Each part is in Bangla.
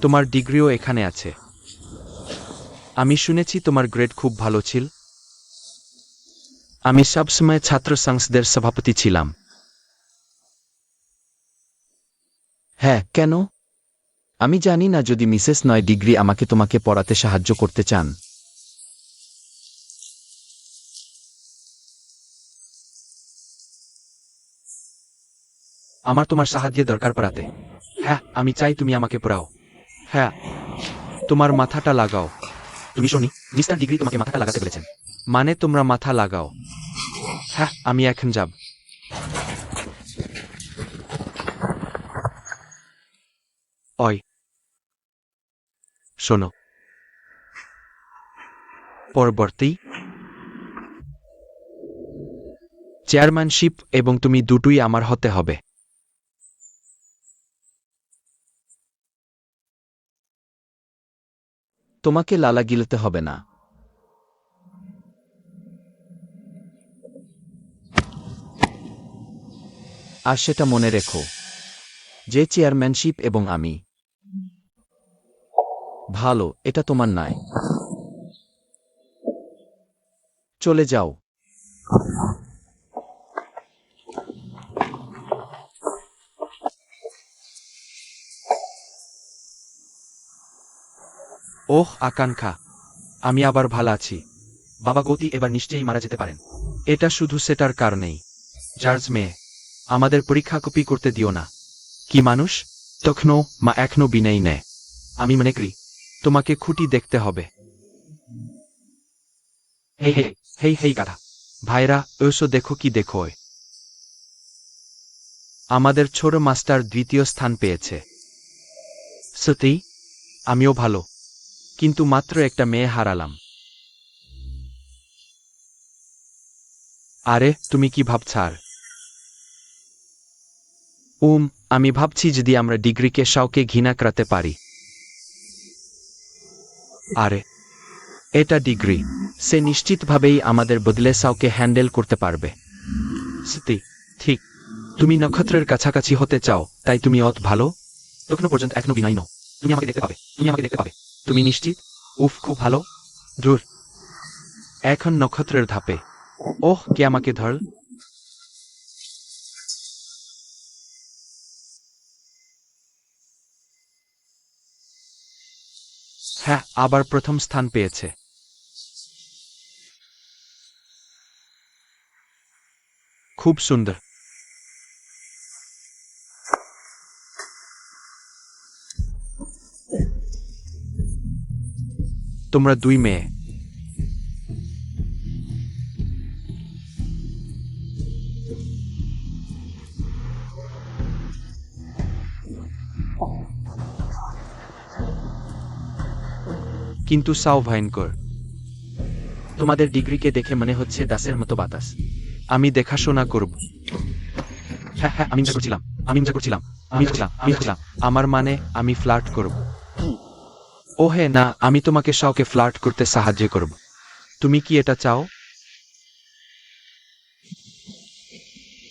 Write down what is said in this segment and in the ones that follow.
তোমার ডিগ্রিও এখানে আছে। আমি শুনেছি তোমার গ্রেড খুব ভালো ছিল। আমি সবসময় ছাত্র সংসদের সভাপতি ছিলাম। হ্যাঁ, কেন? আমি জানি না যদি মিসেস নয় ডিগ্রি আমাকে তোমাকে পড়াতে সাহায্য করতে চান। আমার তোমার সাহায্যের দরকার পড়াতে। হ্যাঁ, আমি চাই তুমি আমাকে পড়াও। হ্যাঁ, তোমার মাথাটা লাগাও। তুমি শোনি, মিস্টার ডিগ্রি তোমাকে মাথাটা লাগাতে বলেছেন। মানে তোমরা মাথা লাগাও। হ্যাঁ, আমি এখন যাব। ওই শোনো, পরবর্তী চেয়ারম্যানশিপ এবং তুমি দুটোই আমার হতে হবে। তোমাকে লালা গিলতে হবে না। আর সেটা মনে রেখো, যে চেয়ারম্যানশিপ এবং আমি। ভালো, এটা তোমার নয়। চলে যাও। ওহ আকাঙ্ক্ষা, আমি আবার ভালো আছি। বাবা গতি এবার নিশ্চয়ই মারা যেতে পারেন। এটা শুধু সেটার কারণেই। জর্জ মেয়ে, আমাদের পরীক্ষা কপি করতে দিও না। কি মানুষ? তখনও মা এখনো বিনেই নেয়। আমি মনে করি। তোমাকে খুঁটি দেখতে হবে। হেই হেই হেই হেই গাধা। ভাইরা, ওসো দেখো কি দেখো। আমাদের ছোট মাস্টার দ্বিতীয় স্থান পেয়েছে। সত্যি? আমিও ভালো, কিন্তু মাত্র একটা মেয়ে হারালাম। আরে তুমি কি ভাবছার? আমি ভাবছি যদি আমরা ডিগ্রিকে শাওকে ঘৃণা করাতে পারি। আরে এটা ডিগ্রি, সে নিশ্চিতভাবেই আমাদের বদলে শাওকে হ্যান্ডেল করতে পারবে। সত্যি? ঠিক। তুমি নক্ষত্রের কাছাকাছি হতে চাও, তাই তুমি অত ভালো। তখনও পর্যন্ত এখনো বিনয় নও। তুমি আমাকে দেখতে পাবে, তুমি আমাকে দেখতে পাবে। তুমি নিশ্চিত? উফ, খুব ভালো। দূর। এখন নক্ষত্রের ধাপে। ওহ, কে আমাকে ধর। হ্যাঁ, আবার প্রথম স্থান পেয়েছে। খুব সুন্দর। তোমরা দুই মেয়ে। কিন্তু সাও ভয়ঙ্কর। তোমাদের ডিগ্রিকে দেখে মনে হচ্ছে দাসের মতো বাতাস। আমি দেখাশোনা করব। হ্যাঁ হ্যাঁ, আমি মজা করছিলাম, আমি মজা করছিলাম, আমি করছিলাম, আমি করছিলাম। আমার মানে আমি ফ্লার্ট করব। ও হে না, আমি তোমাকে শাওকে ফ্লার্ট করতে সাহায্য করব। তুমি কি এটা চাও?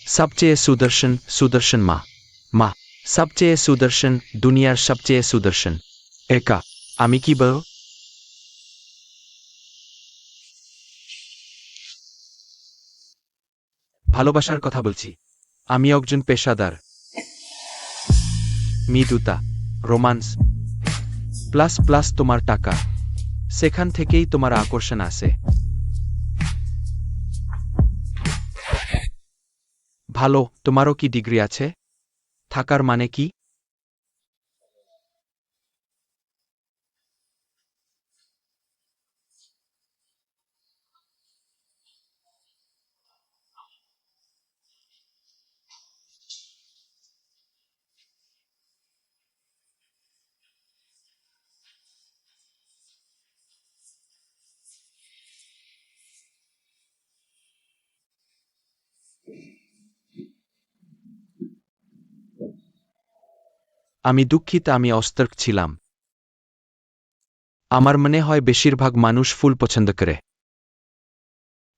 সবচেয়ে সুদর্শন, সুদর্শন মা। মা, সবচেয়ে সুদর্শন, দুনিয়ার সবচেয়ে সুদর্শন। একা, আমি কি বল? ভালোবাসার কথা বলছি। আমি একজন পেশাদার। মৃদুতা, রোমান্স, প্লাস প্লাস তোমার টাকা, সেখান থেকেই তোমার আকর্ষণ আসে। ভালো, তোমারও কি ডিগ্রি আছে? থাকার মানে কি? আমি দুঃখিত, আমি অস্তর্ক ছিলাম। আমার মনে হয় বেশিরভাগ মানুষ ফুল পছন্দ করে,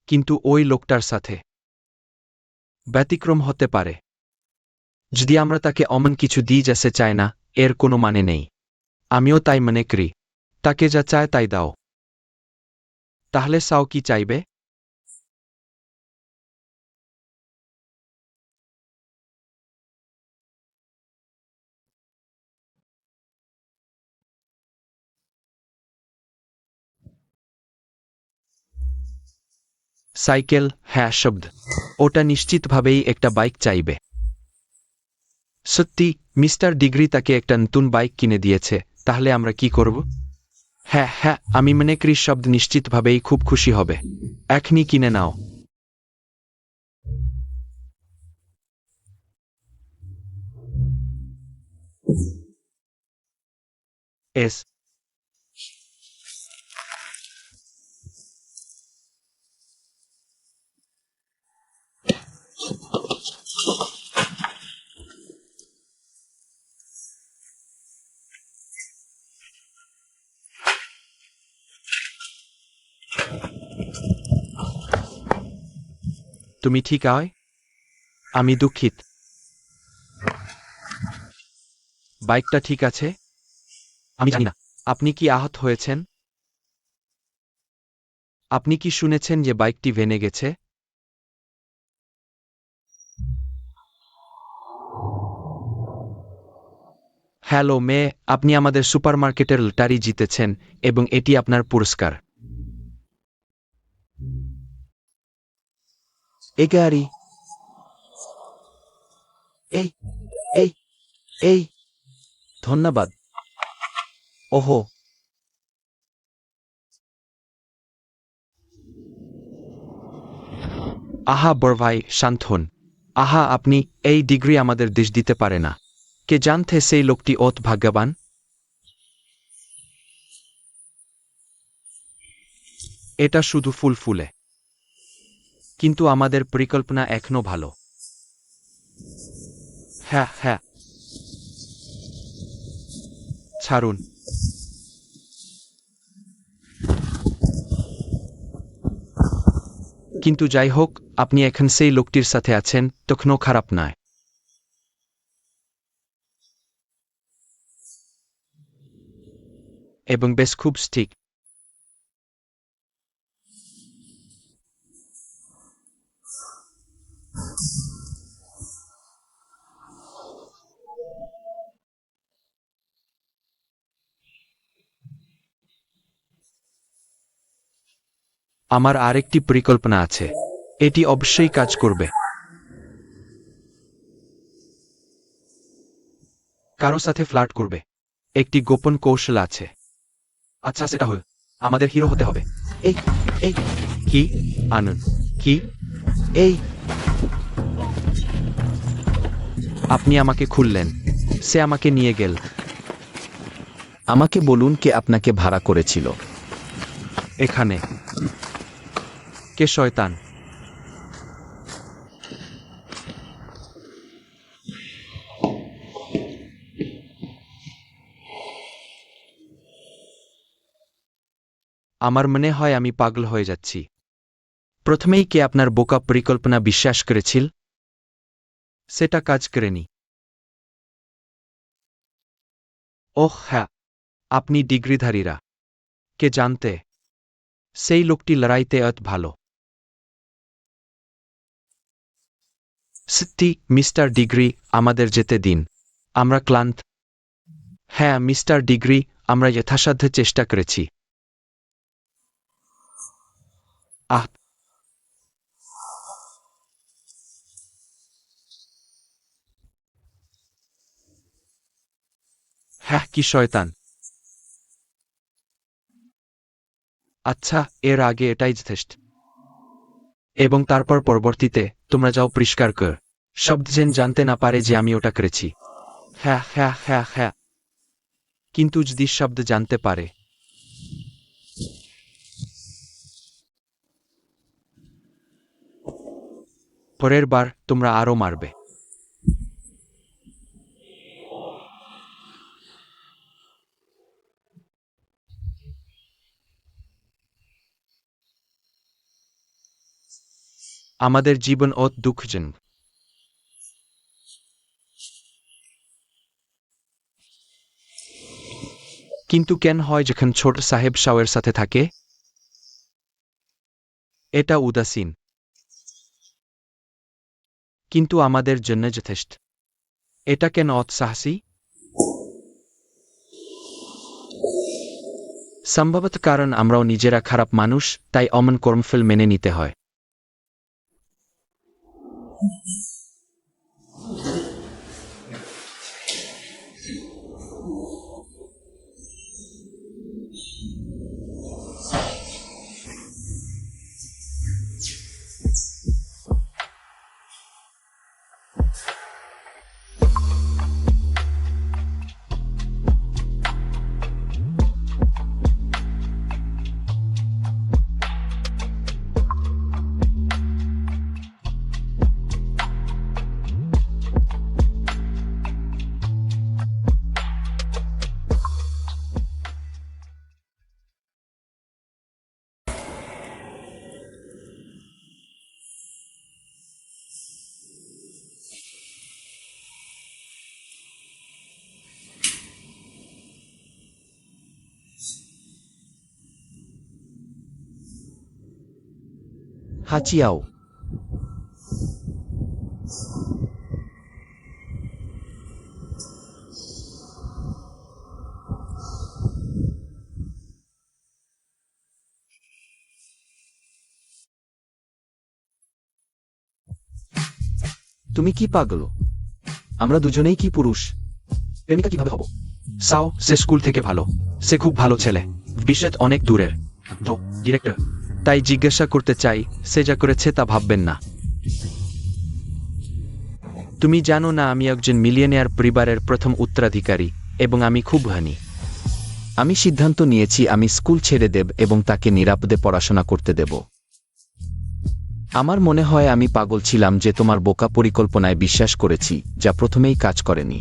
কিন্তু ওই লোকটার সাথে ব্যতিক্রম হতে পারে। যদি আমরা তাকে অমন কিছু দিই যা সে চায় না, এর কোনো মানে নেই। আমিও তাই মনে করি। তাকে যা চায় তাই দাও। তাহলে সাও কি চাইবে? সাইকেল, হ্যাঁ শব্দ। ওটা নিশ্চিতভাবেই একটা বাইক চাইবে। সত্যি, মিস্টার ডিগ্রি তাকে একটা নতুন বাইক কিনে দিয়েছে। তাহলে আমরা কি করব? হ্যাঁ হ্যাঁ, আমি মনে করি শব্দ নিশ্চিতভাবেই খুব খুশি হবে। এখনই কিনে নাও। এস। তুমি ঠিক আয়? আমি দুঃখিত। বাইকটা ঠিক আছে? আমি জানি না। আপনি কি আহত হয়েছেন? আপনি কি শুনেছেন যে বাইকটি ভেঙে গেছে? হ্যালো মেয়ে, আপনি আমাদের সুপারমার্কেটের লটারি জিতেছেন এবং এটি আপনার পুরস্কার। এ গাড়ি। এই এই এই ধন্যবাদ। ওহো। আহা বড় ভাই, শান্ত হন। আহা, আপনি এই ডিগ্রি আমাদের দেশ দিতে পারে না। কে জানতে সেই লোকটি অত ভাগ্যবান? এটা শুধু ফুল ফুলে। কিন্তু আমাদের পরিকল্পনা এখনো ভালো। হ্যাঁ হ্যাঁ। ছাড়ুন। কিন্তু যাই হোক, আপনি এখন সেই লোকটির সাথে আছেন, তখনও খারাপ নয়। এবং বেশ খুব ঠিক। আমার আরেকটি পরিকল্পনা আছে। এটি অবশ্যই কাজ করবে। কারো সাথে ফ্লার্ট করবে। একটি গোপন কৌশল আছে। আচ্ছা, সেটা হল আমাদের হিরো হতে হবে। এই এই কি? আনন্দ। কি? এই আপনি আমাকে খুললেন। সে আমাকে নিয়ে গেল। আমাকে বলুন কে আপনাকে ভাড়া করেছিল? এখানে। কে শয়তান? আমার মনে হয় আমি পাগল হয়ে যাচ্ছি। প্রথমেই কে আপনার বোকা পরিকল্পনা বিশ্বাস করেছিল? সেটা কাজ করেনি। ওহ হ্যাঁ, আপনি ডিগ্রিধারীরা। কে জানতে? সেই লোকটি লড়াইতে অত ভালো। সত্যি, মিস্টার ডিগ্রি, আমাদের যেতে দিন। আমরা ক্লান্ত। হ্যাঁ মিস্টার ডিগ্রি, আমরা যথাসাধ্য চেষ্টা করেছি। আহ। হ্যাঁ, কি শয়তান। আচ্ছা, এর আগে এটাই যথেষ্ট। এবং তারপর পরবর্তীতে তোমরা যাও পরিষ্কার কর। শব্দ যেন জানতে না পারে যে আমি ওটা করেছি। হ্যাঁ হ্যাঁ হ্যাঁ হ্যাঁ। কিন্তু যদি শব্দ জানতে পারে? পরের বার তোমরা আরও মারবে। আমাদের জীবন অত দুঃখজনক। কিন্তু কেন হয় যখন ছোট সাহেব শাওয়ের সাথে থাকে? এটা উদাসীন, কিন্তু আমাদের জন্য যথেষ্ট। এটা কেন অৎসাহসী? সম্ভবত কারণ আমরাও নিজেরা খারাপ মানুষ, তাই অমন কর্মফল মেনে নিতে হয়। হাচিয়াও। তুমি কি পাগল? আমরা দুজনেই কি পুরুষ? প্রেমিকা কিভাবে হব? সাও, সে স্কুল থেকে ভালো। সে খুব ভালো ছেলে। বিশেষ অনেক দূরের। তো ডিরেক্টর, তাই জিজ্ঞাসা করতে চাই, সে যা করেছে তা ভাববেন না। তুমি জানো না আমি একজন মিলিয়নিয়ার পরিবারের প্রথম উত্তরাধিকারী, এবং আমি খুব ধনী। আমি সিদ্ধান্ত নিয়েছি আমি স্কুল ছেড়ে দেব এবং তাকে নিরাপদে পড়াশোনা করতে দেব। আমার মনে হয় আমি পাগল ছিলাম যে তোমার বোকা পরিকল্পনায় বিশ্বাস করেছি, যা প্রথমেই কাজ করেনি।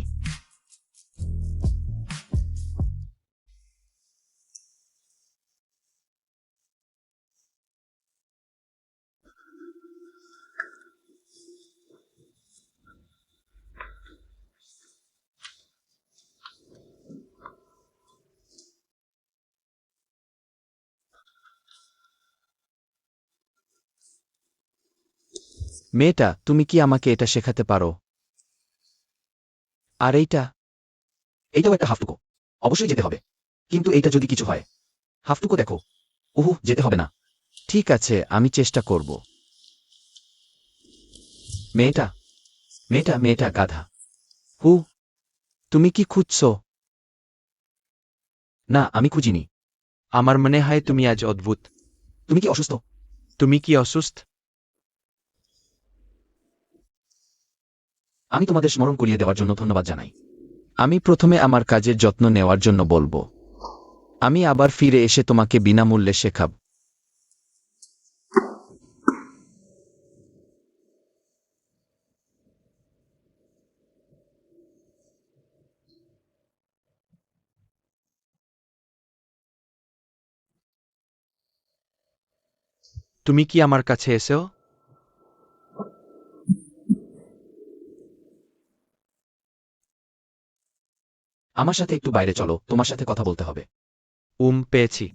মেয়েটা, তুমি কি আমাকে এটা শেখাতে পারো? আর এইটাও একটা হাফটুকো। অবশ্যই যেতে হবে। কিন্তু এইটা যদি কিছু হয়। হাফটুকো দেখো। যেতে হবে না। ঠিক আছে, আমি চেষ্টা করব। মেয়েটা মেয়েটা মেয়েটা গাধা। তুমি কি খুঁজছ? না, আমি খুঁজিনি। আমার মনে হয় তুমি আজ অদ্ভুত। তুমি কি অসুস্থ? তুমি কি অসুস্থ? আমি তোমাদের স্মরণ করিয়ে দেওয়ার জন্য ধন্যবাদ জানাই। আমি প্রথমে আমার কাজের যত্ন নেওয়ার জন্য বলবো। আমি আবার ফিরে এসে তোমাকে বিনামূল্যে শেখাব। তুমি কি আমার কাছে এসো? আমার সাথে একটু বাইরে চলো, তোমার সাথে কথা বলতে হবে। পেয়েছি।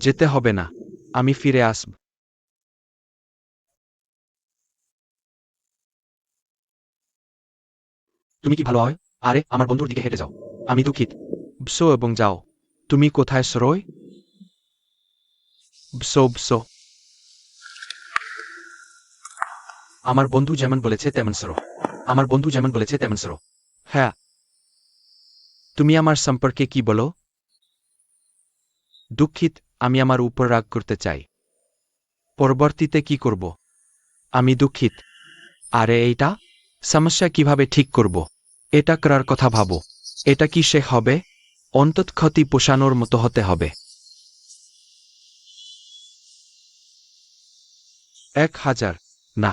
যেতে হবে না, আমি ফিরে আসব। তুমি কি ভালো হয়? আরে, আমার বন্ধুর দিকে হেঁটে যাও। আমি দুঃখিত। বসো এবং যাও। তুমি কোথায় সরোয়? বসো বসো। আমার বন্ধু যেমন বলেছে তেমন সরো। আমার বন্ধু যেমন বলেছে তেমন সরো। হ্যাঁ। তুমি আমার সম্পর্কে কি বলো? দুঃখিত, আমি আমার উপর রাগ করতে চাই। পরবর্তীতে কি করব? আমি দুঃখিত। আরে এইটা? সমস্যা কিভাবে ঠিক করব? এটা করার কথা ভাবো। এটা কি সে হবে? অন্তত ক্ষতি পোষানোর মতো হতে হবে। 1000? না।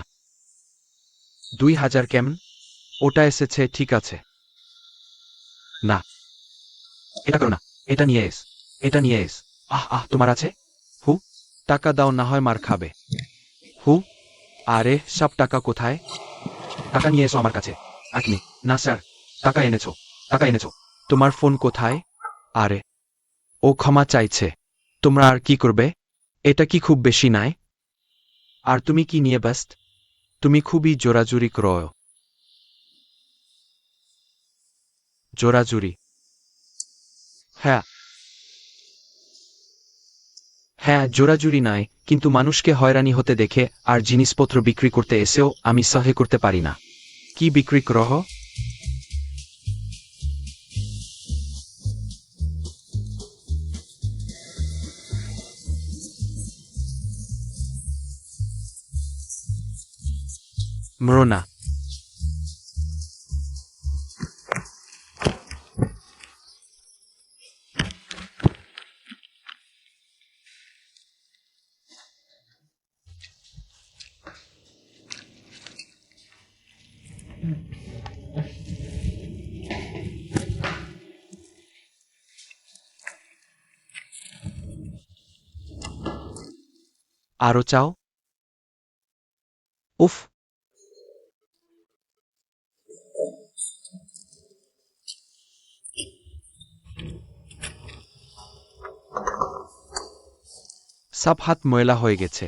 2000 কেমন? ওটা এসেছে, ঠিক আছে। না। এটা করো না। এটা নিয়ে এস। এটা নিয়ে এস। তোমার আছে? টাকা দাও, না হয় মার খাবে। আরে, সব টাকা কোথায়? টাকা নিয়ে এসো আমার কাছে। আপনি? না স্যার, টাকা এনেছো, টাকা এনেছো। তোমার ফোন কোথায়? আরে, ও ক্ষমা চাইছে। তোমরা আর কি করবে? এটা কি খুব বেশি নাই? আর তুমি কি নিয়ে ব্যস্ত? তুমি খুবই জোরাজুরি করো। জোরাজুরি? হ্যাঁ হ্যাঁ, জোরাজুরি নয়, কিন্তু মানুষকে হয়রানি হতে দেখে আর জিনিসপত্র বিক্রি করতে এসেও আমি সহ্য করতে পারি না। কি বিক্রি করহ? মরো না। আরো চাও? উফ, সব হাত ময়লা হয়ে গেছে।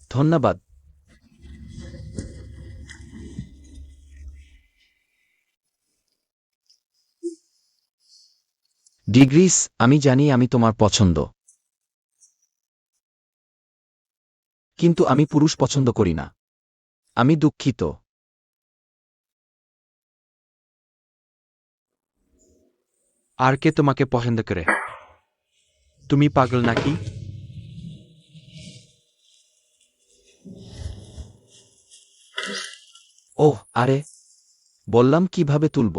ধন্যবাদ। ডিগ্রিস, আমি জানি আমি তোমার পছন্দ, কিন্তু আমি পুরুষ পছন্দ করি না। আমি দুঃখিত। আর কে তোমাকে পছন্দ করে? তুমি পাগল নাকি? ওহ, আরে, বললাম কিভাবে তুলব।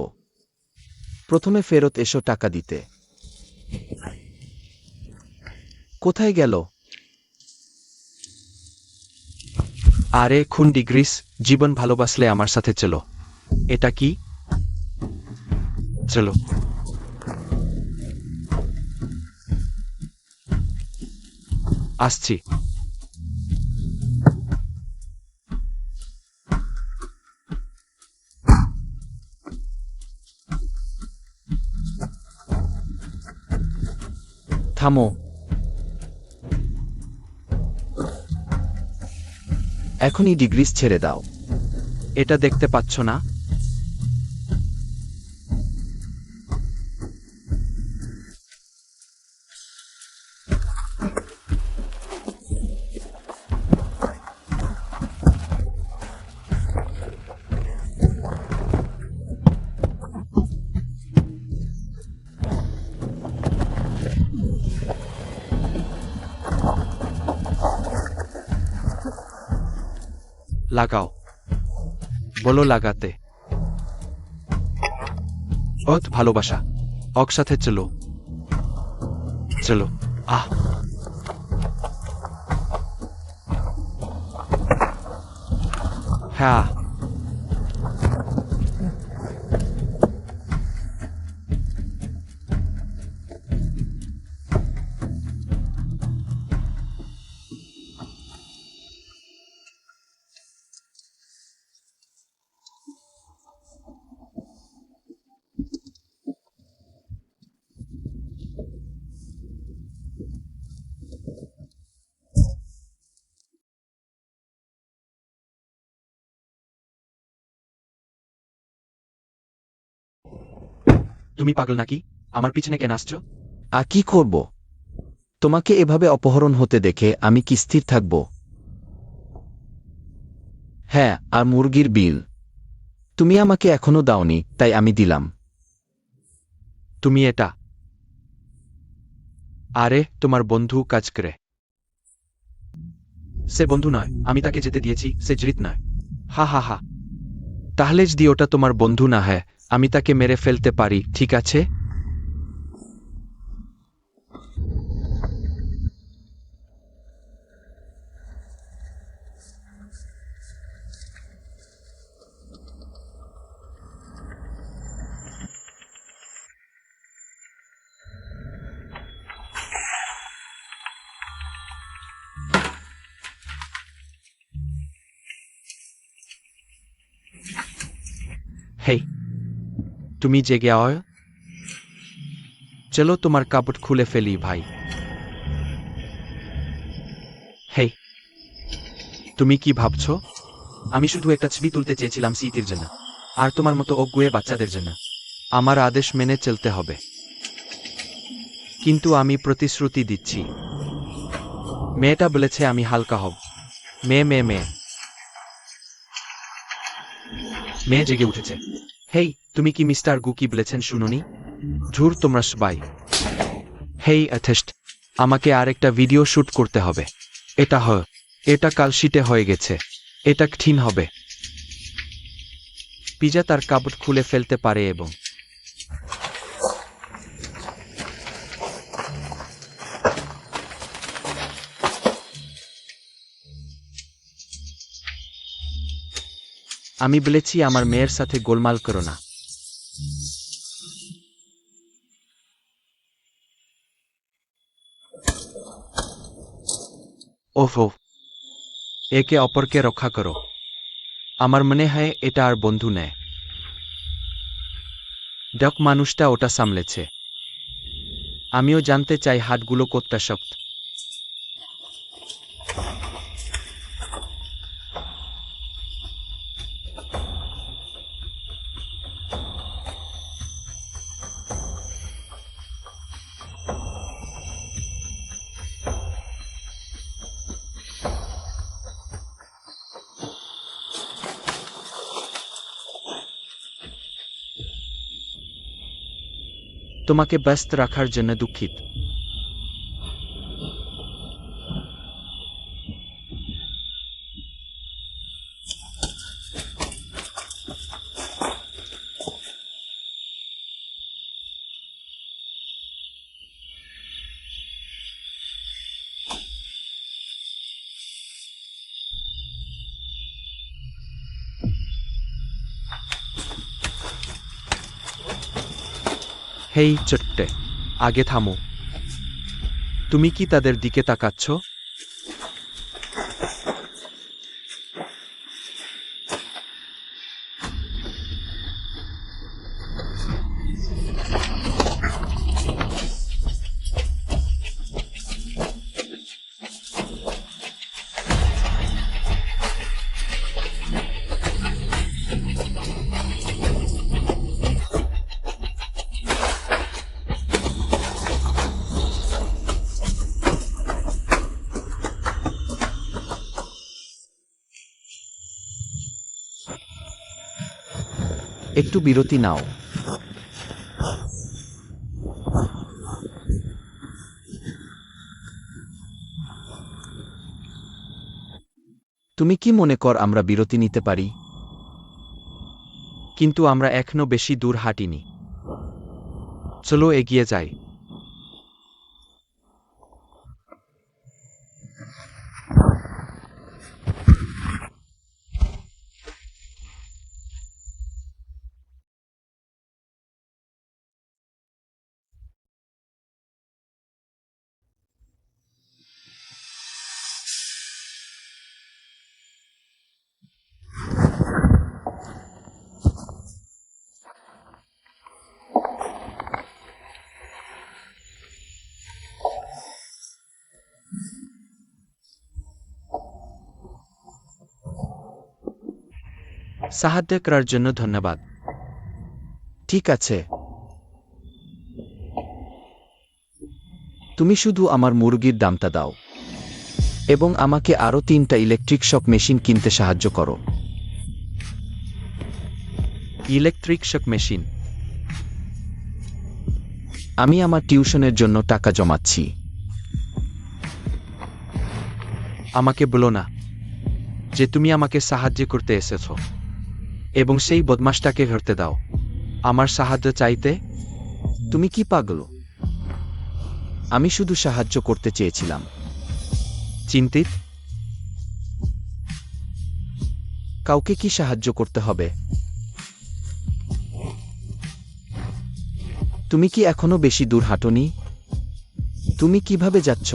প্রথমে ফেরত এসো টাকা দিতে। কোথায় গেল? আরে খুন ডিগ্রিস, জীবন ভালোবাসলে আমার সাথে চলো। এটা কি? চলো। আসছি। থামো। এখনই ডিগ্রিস ছেড়ে দাও। এটা দেখতে পাচ্ছ না? লাগাও। বলো লাগাতে। অত ভালোবাসা। একসাথে চলো। চলো। আহ, হ্যাঁ। তুমি পাগল নাকি? আমার পিছনে কেন আসছো? কি করব? তোমাকে এভাবে অপহরণ হতে দেখে আমি কি স্থির থাকব? হ্যাঁ, আর মুরগির বিল তুমি আমাকে এখনো দাওনি, তাই আমি দিলাম। তুমি এটা। আরে তোমার বন্ধু কাজ করে। সে বন্ধু নয়, আমি তাকে যেতে দিয়েছি, সে জড়িত নয়। হা হা হা। তাহলে যদি ওটা তোমার বন্ধু না হয়, আমি তাকে মেরে ফেলতে পারি, ঠিক আছে? হেই, তুমি জেগে আও। চলো তোমার কাপড় খুলে ফেলি ভাই। হেই, তুমি কি ভাবছো? আমি শুধু একটা ছবি তুলতে চেয়েছিলাম স্মৃতির জন্য, আর তোমার মতো অজ্ঞে বাচ্চাদের জন্য। আমার আদেশ মেনে চলতে হবে, কিন্তু আমি প্রতিশ্রুতি দিচ্ছি। মেয়েটা বলেছে আমি হালকা হব। মেয়ে মেয়ে মেয়ে মেয়ে জেগে উঠেছে। হেই, তুমি কি মিস্টার গু কি বলেছেন শুনুনি? ঝুর তোমরা সবাই। হেই অ্যাথেস্ট, আমাকে আরেকটা ভিডিও শ্যুট করতে হবে। এটা কাল শীটে হয়ে গেছে। এটা কঠিন হবে। পিজা তার কাপড় খুলে ফেলতে পারে এবং আমি বলেছি আমার মেয়ের সাথে গোলমাল করো না। ওহো, একে অপরকে রক্ষা করো। আমার মনে হয় এটা আর বন্ধু নেয়। ডক মানুষটা ওটা সামলেছে। আমিও জানতে চাই হাতগুলো কতটা শক্ত। তোমাকে ব্যস্ত রাখার জন্য দুঃখিত। হেই চট্টে, আগে থামো। তুমি কি তাদের দিকে তাকাচ্ছ? একটু বিরতি নাও। তুমি কি মনে কর আমরা বিরতি নিতে পারি? কিন্তু আমরা এখনো বেশি দূর হাঁটিনি। চলো এগিয়ে যাই। সাহায্য করার জন্য ধন্যবাদ। ঠিক আছে, তুমি শুধু আমার মুরগির দামটা দাও এবং আমাকে আরও 3টা ইলেকট্রিক শক মেশিন কিনতে সাহায্য করো। Electric shock machine? আমি আমার টিউশনের জন্য টাকা জমাচ্ছি। আমাকে বলো না যে তুমি আমাকে সাহায্য করতে এসেছ এবং সেই বদমাশটাকে ধরতে দাও। আমার সাহায্য চাইতে? তুমি কি পাগল? আমি শুধু সাহায্য করতে চেয়েছিলাম। চিন্তিত? কাউকে কি সাহায্য করতে হবে? তুমি কি এখনো বেশি দূর হাঁটোনি? তুমি কিভাবে যাচ্ছ?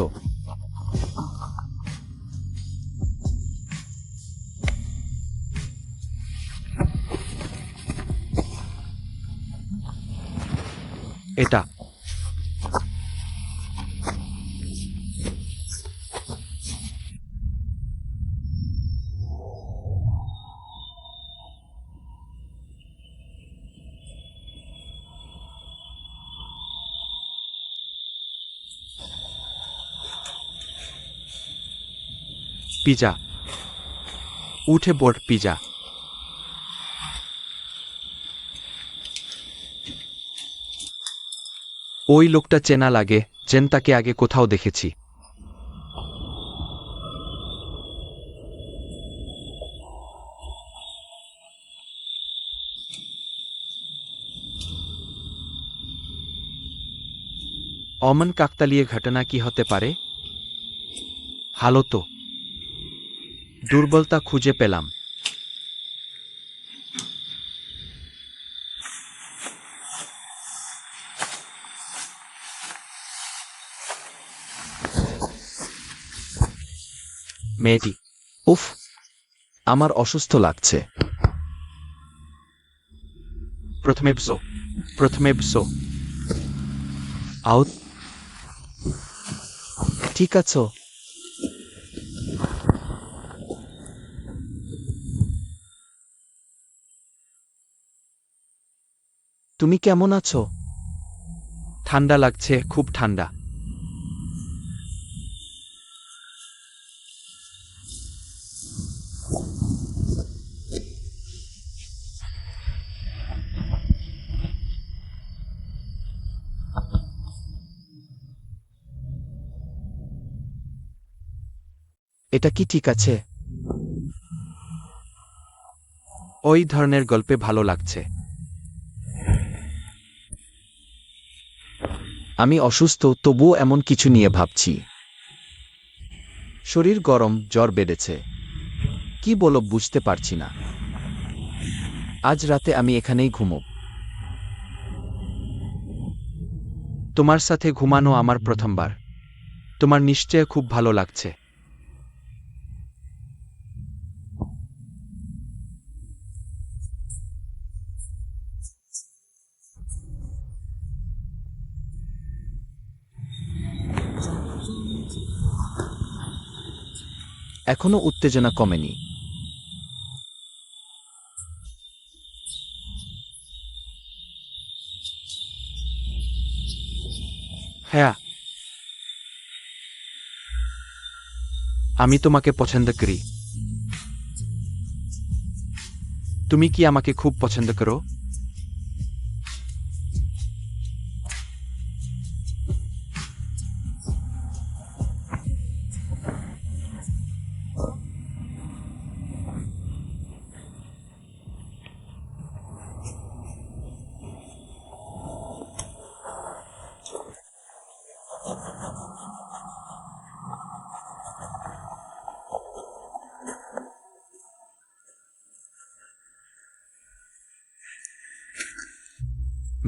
এটা পিজা উঠে বোর্ড পিজা ওই লোকটা চেনা লাগে যেন তাকে আগে কোথাও দেখেছি অমন কাকতালীয় ঘটনা কি হতে পারে হালো তো দুর্বলতা খুঁজে পেলাম মেয়েটি উফ, আমার অসুস্থ লাগছে। প্রথমে বসো আউট ঠিক আছো? তুমি কেমন আছো? ঠান্ডা লাগছে খুব ঠান্ডা এটা কি ঠিক আছে? ওই ধরনের গল্পে ভালো লাগছে আমি অসুস্থ, তবুও এমন কিছু নিয়ে ভাবছি। শরীর গরম, জ্বর বেড়েছে। কি বলো বুঝতে পারছি না। আজ রাতে আমি এখানেই ঘুমোব। তোমার সাথে ঘুমানো আমার প্রথমবার তোমার নিশ্চয় খুব ভালো লাগছে এখনো উত্তেজনা কমেনি। হ্যাঁ আমি তোমাকে পছন্দ করি তুমি কি আমাকে খুব পছন্দ করো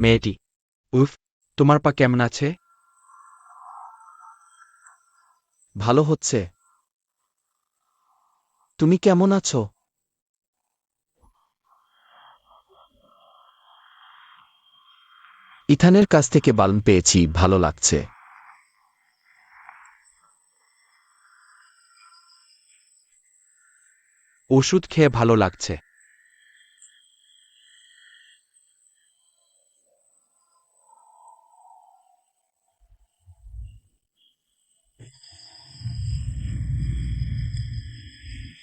মেয়েটি উফ তোমার পা কেমন আছে ভালো হচ্ছে। তুমি কেমন আছো? ইথানের কাছ থেকে বাল্ম পেয়েছি, ভালো লাগছে। ওষুধ খেয়ে ভালো লাগছে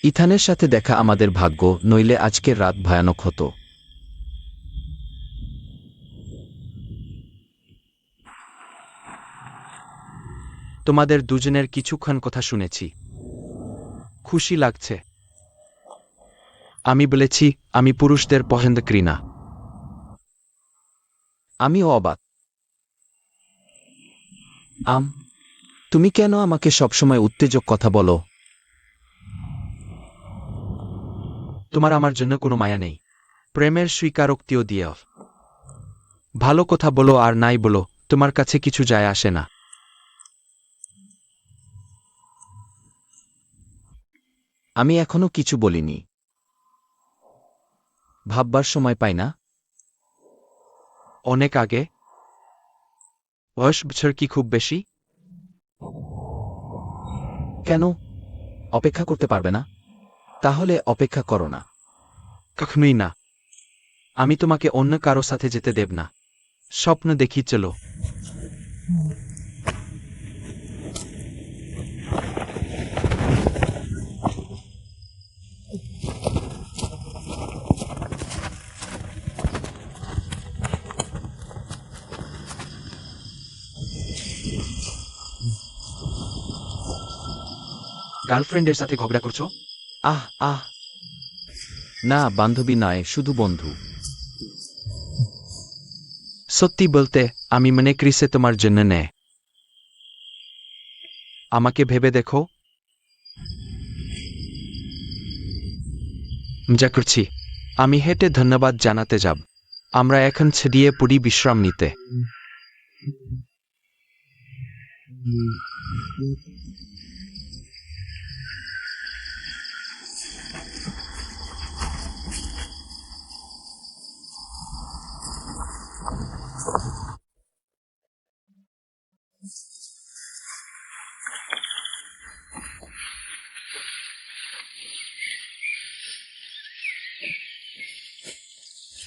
ইথানের সাথে দেখা আমাদের ভাগ্য, নইলে আজকের রাত ভয়ানক হতো। তোমাদের দুজনের কিছুক্ষণ কথা শুনেছি খুশি লাগছে আমি বলেছি আমি পুরুষদের পছন্দ করি না আমিও অবাক। তুমি কেন আমাকে সবসময় উত্তেজক কথা বলো? তোমার আমার জন্য কোনো মায়া নেই প্রেমের স্বীকারোক্তিও দিও ভালো কথা বলো আর নাই বলো তোমার কাছে কিছু যায় আসে না আমি এখনো কিছু বলিনি। ভাববার সময় পাই না। অনেক আগে বছর কি খুব বেশি? কেন অপেক্ষা করতে পারবে না? তাহলে অপেক্ষা করো না। কখনোই না। আমি তোমাকে অন্য কারো সাথে যেতে দেব না। স্বপ্ন দেখি চলো। গার্লফ্রেন্ডের সাথে ঝগড়া করছো? আহ আহ না, বান্ধবী নয়, শুধু বন্ধু। সত্যি বলতে আমি মনে করি সে তোমার জন্য নেয়। আমাকে ভেবে দেখো। যা করছি আমি হেঁটে ধন্যবাদ জানাতে যাব। আমরা এখন ছেড়িয়ে পড়ি বিশ্রাম নিতে।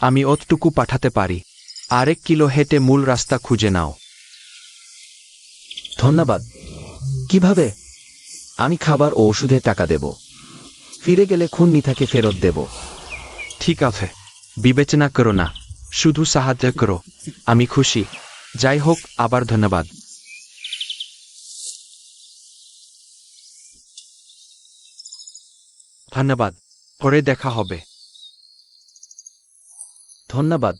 আমি অতটুকু পাঠাতে পারি। 1 কিলো হেঁটে মূল রাস্তা খুঁজে নাও। ধন্যবাদ। কিভাবে? আমি খাবার ও ওষুধের টাকা দেব। ফিরে গেলে খুন নিথাকে ফেরত দেব। ঠিক আছে, বিবেচনা করো না, শুধু সাহায্য করো। আমি খুশি। যাই হোক, আবার ধন্যবাদ। ধন্যবাদ, পরে দেখা হবে। ধন্যবাদ।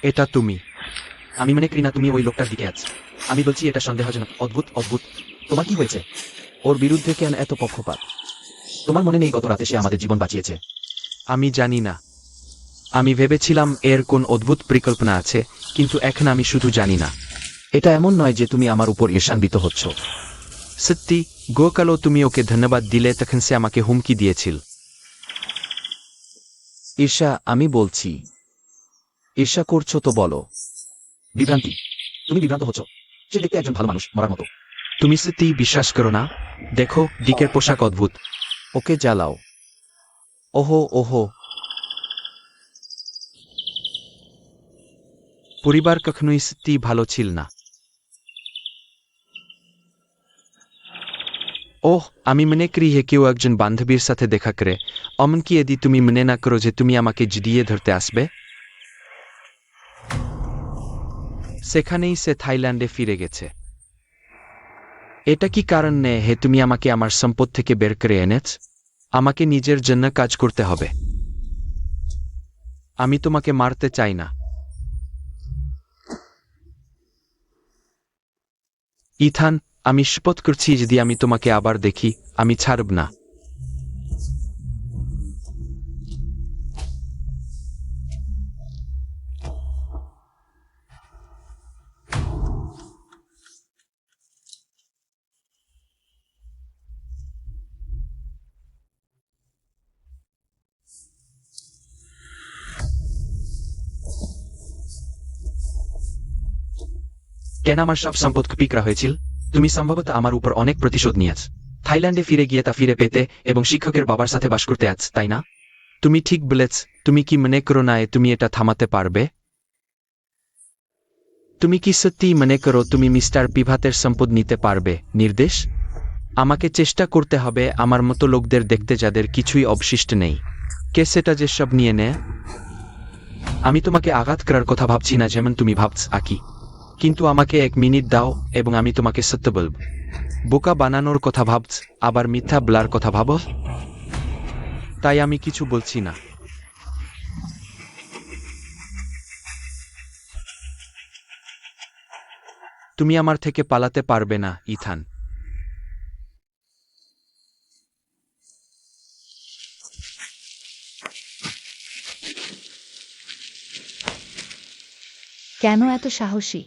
এটা তুমি? আমি মনে করি না তুমি ওই লোকটার দিকে আছো। আমি বলছি এটা সন্দেহজনক, অদ্ভুত অদ্ভুত। তোমার কি হয়েছে? ওর বিরুদ্ধে কেন এত পক্ষপাত? তোমার মনে নেই গত রাতে সে আমাদের জীবন বাঁচিয়েছে? আমি জানি না। আমি ভেবেছিলাম এর কোন অদ্ভুত পরিকল্পনা আছে, কিন্তু এখন আমি শুধু জানি না। এটা এমন নয় যে তুমি আমার উপর ঈর্ষান্বিত হচ্ছ। সত্যি, গোকালও তুমি ওকে ধন্যবাদ দিলে তখন সে আমাকে হুমকি দিয়েছিল। ঈর্ষা? আমি বলছি ঈর্ষা করছো তো বলো। বিভ্রান্তি। তুমি বিভ্রান্ত হচ্ছ। সে দেখতে একজন ভালো মানুষ, মরার মতো। তুমি সত্যি বিশ্বাস করো না? দেখো, ডিকের পোশাক অদ্ভুত। ওকে জ্বালাও। ওহো ওহো। পরিবার কখনোই সত্যি ভালো ছিল না। ওহ, আমি মনে করি হে কেউ একজন বান্ধবীর সাথে দেখা করে। এমনকি এদি তুমি মনে না করো যে তুমি আমাকে জড়িয়ে ধরতে আসবে। সেখানেই সে থাইল্যান্ডে ফিরে গেছে। এটা কি কারণ নেই হে তুমি আমাকে আমার সম্পদ থেকে বের করে এনেছ? আমাকে নিজের জন্য কাজ করতে হবে। আমি তোমাকে মারতে চাই না। ইথান, আমি শপথ করছি যদি আমি তোমাকে আবার দেখি, আমি ছাড়ব না। কেন আমার সব সম্পদ কুপিয়ে করা হয়েছিল? তুমি সম্ভবত আমার উপর অনেক প্রতিশোধ নিয়েছ। থাইল্যান্ডে ফিরে গিয়ে তা ফিরে পেতে এবং শিক্ষকের বাবার সাথে বাস করতে আছ, তাই না? তুমি ঠিক বলেছ। তুমি কি মনে করো না তুমি এটা থামাতে পারবে? তুমি কি সত্যিই মনে করো তুমি মিস্টার পিভাতের সম্পদ নিতে পারবে? নির্দেশ? আমাকে চেষ্টা করতে হবে আমার মতো লোকদের দেখতে যাদের কিছুই অবশিষ্ট নেই। কে সেটা যে সব নিয়ে নেয়? আমি তোমাকে আঘাত করার কথা ভাবছি না যেমন তুমি ভাবছ, আকি। কিন্তু আমাকে 1 মিনিট দাও এবং আমি তোমাকে সত্য বলব। বোকা বানানোর কথা ভাবছ, আবার মিথ্যা বলার কথা ভাবো। তাই আমি কিছু বলছি না। তুমি আমার থেকে পালাতে পারবে না, ইথান। কেন এত সাহসী?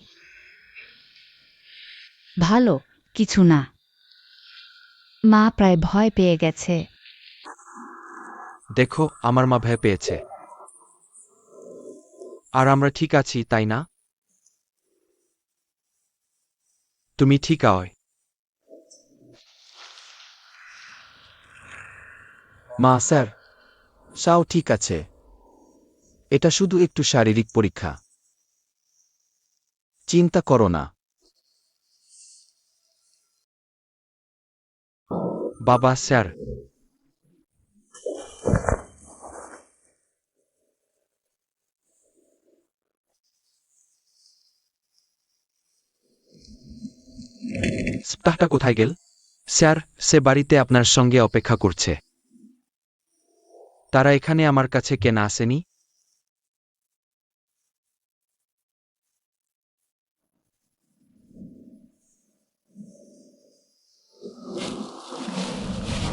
ভালো, কিছু না। মা প্রায় ভয় পেয়ে গেছে। দেখো আমার মা ভয় পেয়েছে। আর আমরা ঠিক আছি, তাই না? তুমি ঠিক আয়। মা স্যার, সাও ঠিক আছে। এটা শুধু একটু শারীরিক পরীক্ষা। চিন্তা করো না। বাবা স্যার, স্টাহটা কোথায় গেল? স্যার, সে বাড়িতে আপনার সঙ্গে অপেক্ষা করছে। তারা এখানে আমার কাছে কেন আসেনি?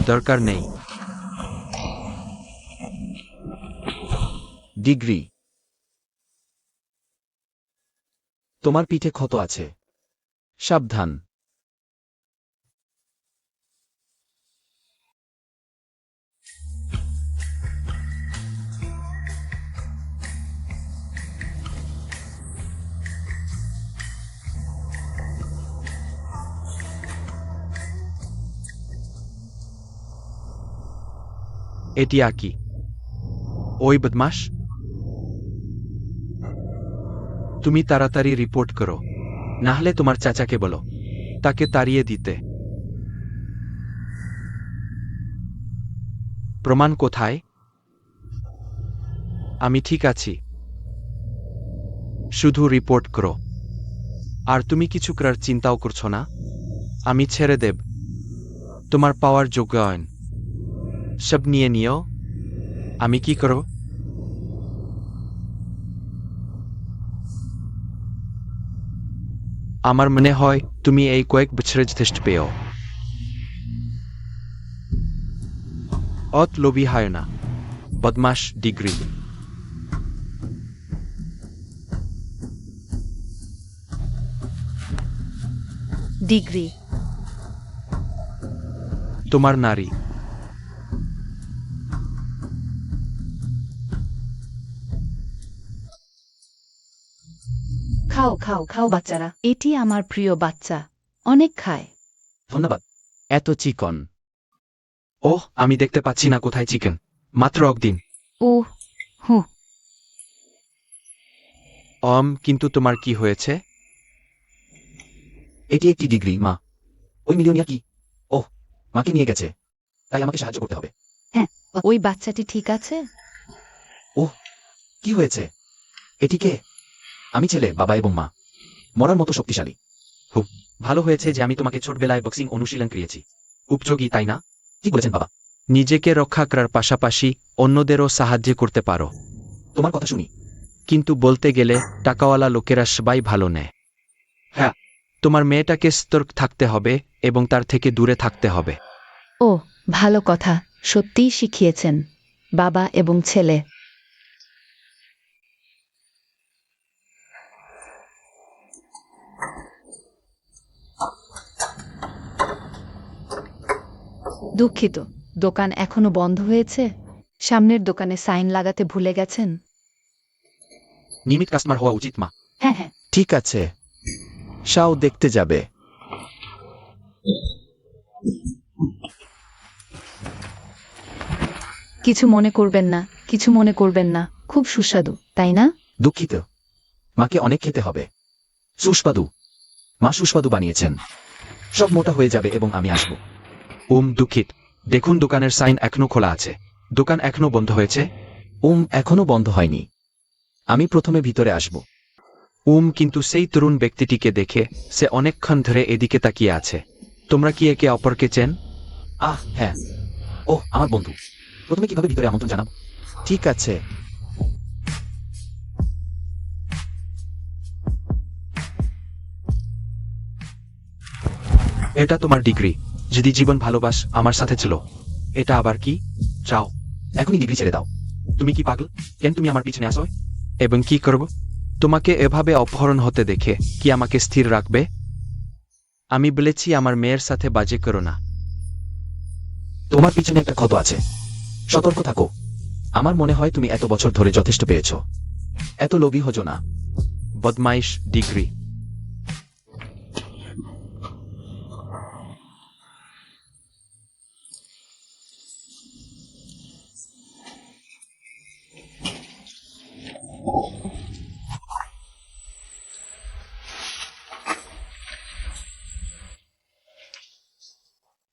দরকার নেই। ডিগ্রি, তোমার পিঠে ক্ষত আছে। সাবধান। এটি আকি। ওই বদমাস। তুমি তাড়াতাড়ি রিপোর্ট করো, নাহলে তোমার চাচাকে বলো তাকে তাড়িয়ে দিতে। প্রমাণ কোথায়? আমি ঠিক আছি, শুধু রিপোর্ট করো। আর তুমি কিছু করার চিন্তাও করছো না? আমি ছেড়ে দেব। তোমার পাওয়ার যোগ্য আইন সব নিয়ে নিও। আমি কি করো? আমার মনে হয় তুমি এই কয়েক বছরে যথেষ্ট পেও। অত লোভী হয় না, বদমাস। Degree, degree. তোমার নারী। খাও খাও খাও বাচ্চারা, এটি আমার প্রিয় বাচ্চা, অনেক খায়। ধন্যবাদ। এত চিকন। ওহ, আমি দেখতে পাচ্ছি না কোথায় চিকেন। মাত্র একদিন। ও হু। কিন্তু তোমার কি হয়েছে? এটি একটি ডিগ্রি, মা। ওই মিলিয়নিয়া কি? ওহ, মাকে নিয়ে গেছে, তাই আমাকে সাহায্য করতে হবে। ওই বাচ্চাটি ঠিক আছে? ওহ, কি হয়েছে? এটি কে? আমি ছেলে, বাবা এবং মা। মরার মতো শক্তিশালী। খুব ভালো হয়েছে যে আমি তোমাকে ছোটবেলায় বক্সিং অনুশীলন করিয়েছি। উপযোগী, তাই না? ঠিক বলেছেন বাবা। নিজেকে রক্ষা করার পাশাপাশি অন্যদেরও সাহায্য করতে পারো। তোমার কথা শুনি। কিন্তু বলতে গেলে টাকাওয়ালা লোকেরা সবাই ভালো নেয়। হ্যাঁ, তোমার মেয়েটাকে সতর্ক থাকতে হবে এবং তার থেকে দূরে থাকতে হবে। ও, ভালো কথা, সত্যিই শিখিয়েছেন বাবা এবং ছেলে। দুঃখিত, দোকান এখনো বন্ধ হয়েছে? সামনের দোকানে সাইন লাগাতে ভুলে গেছেন? নিয়মিত কাস্টমার হওয়া উচিত, মা। হ্যাঁ হ্যাঁ। ঠিক আছে, সাও দেখতে যাবে। কিছু মনে করবেন না, কিছু মনে করবেন না, খুব সুস্বাদু, তাই না? দুঃখিত, মাকে অনেক খেতে হবে। সুস্বাদু। মা সুস্বাদু বানিয়েছেন। সব মোটা হয়ে যাবে এবং আমি আসব। দুঃখিত। দেখুন, দোকানের সাইন এখনো খোলা আছে। দোকান এখনো বন্ধ হয়েছে। এখনো বন্ধ হয়নি। আমি প্রথমে ভিতরে আসব। কিন্তু সেই তরুণ ব্যক্তিটিকে দেখে সে অনেকক্ষণ ধরে এদিকে তাকিয়ে আছে। তোমরা কি একে অপরকে চেন? হ্যাঁ। ওহ, আমার বন্ধু। প্রথমে কিভাবে ভিতরে আমন্ত্রণ জানাব? ঠিক আছে। এটা তোমার ডিগ্রি। যদি জীবন ভালোবাস আমার সাথে ছিল। এটা আবার কি? চাও? এখনই ডিগ্রি ছেড়ে দাও। তুমি কি পাগল? কেন তুমি আমার পিছনে আসো? এবং কি করব? তোমাকে এভাবে অপহরণ হতে দেখে কি আমাকে স্থির রাখবে? আমি বলেছি আমার মেয়ের সাথে বাজে করো না। তোমার পিছনে একটা ক্ষত আছে। সতর্ক থাকো। আমার মনে হয় তুমি এত বছর ধরে যথেষ্ট পেয়েছ। এত লোভী হজো না। বদমাইশ ডিগ্রি।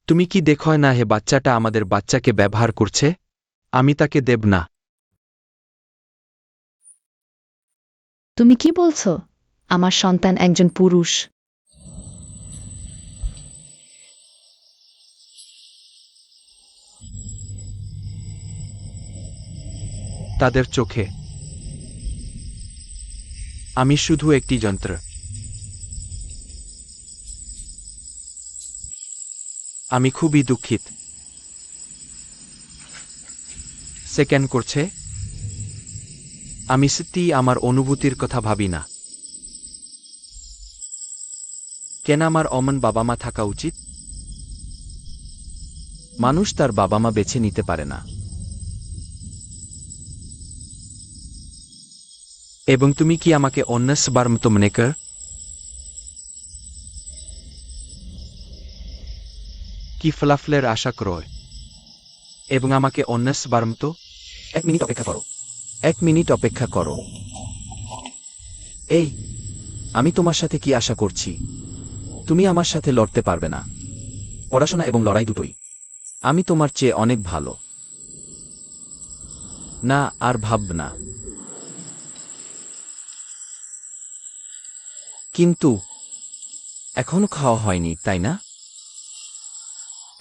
তুমি কি দেখো না হে বাচ্চাটা আমাদের বাচ্চাকে ব্যবহার করছে? আমি তাকে দেব না। তুমি কি বলছো? আমার সন্তান একজন পুরুষ। তাদের চোখে আমি শুধু একটি যন্ত্র। আমি খুবই দুঃখিত। সে কেন করছে? আমি সত্যিই আমার অনুভূতির কথা ভাবি না। কেন আমার অমন বাবা মা থাকা উচিত? মানুষ তার বাবা মা বেছে নিতে পারে না। এবং তুমি কি আমাকে অন্যসবার মতো মনে কর? কি ফলাফলের আশা করো এবং আমাকে অন্যসবার মতো? 1 মিনিট অপেক্ষা করো। 1 মিনিট অপেক্ষা করো। এই, আমি তোমার সাথে কি আশা করছি? তুমি আমার সাথে লড়তে পারবে না। পড়াশোনা এবং লড়াই দুটোই। আমি তোমার চেয়ে অনেক ভালো। না, আর ভাব না। কিন্তু এখনো খাওয়া হয়নি, তাই না?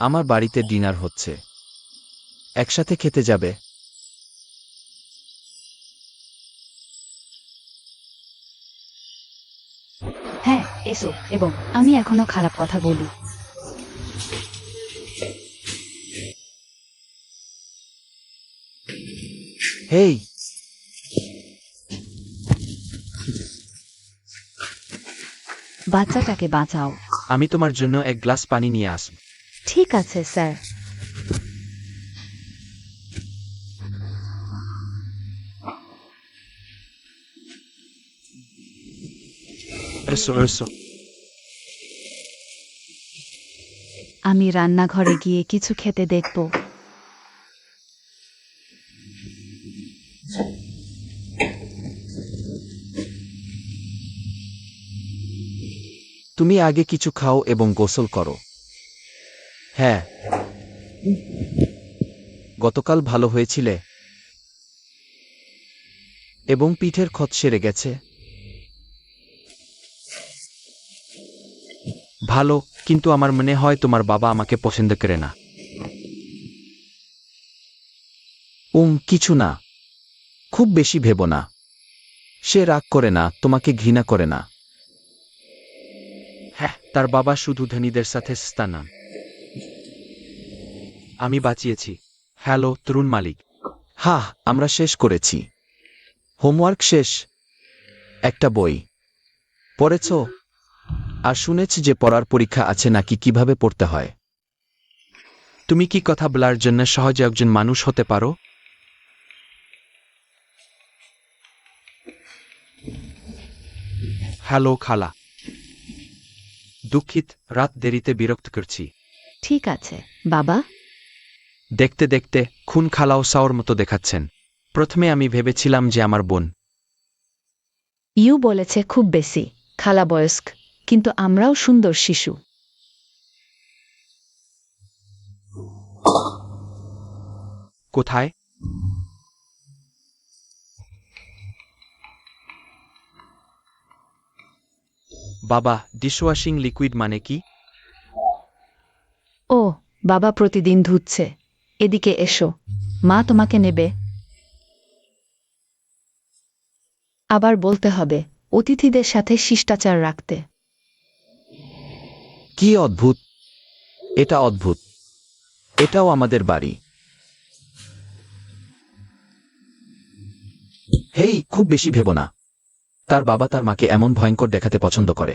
আমার বাড়িতে ডিনার হচ্ছে। একসাথে খেতে যাবে? হ্যাঁ, এসো। এবং আমি এখনো খারাপ কথা বলি। হেই, বাচ্চাটাকে বাঁচাও। আমি তোমার জন্য এক গ্লাস পানি নিয়ে আসব। ঠিক আছে, স্যার। এসো এসো। আমি রান্নাঘরে গিয়ে কিছু খেতে দেখব। তুমি আগে কিছু খাও এবং গোসল করো। হ্যাঁ। গতকাল ভালো হয়েছিলে? এবং পিঠের ক্ষত সেরে গেছে? ভালো, কিন্তু আমার মনে হয় তোমার বাবা আমাকে পছন্দ করে না। কিছু না। খুব বেশি ভেবো না। সে রাগ করে না, তোমাকে ঘৃণা করে না। হ্যাঁ, তার বাবা শুধু ধনীদের সাথে স্থানান। আমি বাঁচিয়েছি। হ্যালো, তরুণ মালিক। হ্যাঁ, আমরা শেষ করেছি। হোমওয়ার্ক শেষ। একটা বই পড়েছ? আর শুনেছি যে পড়ার পরীক্ষা আছে নাকি, কিভাবে পড়তে হয়? তুমি কি কথা বলার জন্য সহজে একজন মানুষ হতে পারো? হ্যালো খালা। দুঃখিত, রাত দেরিতে বিরক্ত করছি। ঠিক আছে, বাবা। দেখতে দেখতে খুন খালাও সাওর মতো দেখাচ্ছেন। প্রথমে আমি ভেবেছিলাম যে আমার বোন। ইউ বলেছে খুব বেশি খালা বয়স্ক, কিন্তু আমরাও সুন্দর শিশু। কোথায়? বাবা, ডিশওয়াশিং লিকুইড মানে কি? ও, বাবা প্রতিদিন ধুচ্ছে। এদিকে এসো, মা তোমাকে নেবে। আবার বলতে হবে অতিথিদের সাথে শিষ্টাচার রাখতে। কি অদ্ভুত! এটা অদ্ভুত। এটাও আমাদের বাড়ি। হেই, খুব বেশি ভেবো না। তার বাবা তার মাকে এমন ভয়ঙ্কর দেখাতে পছন্দ করে।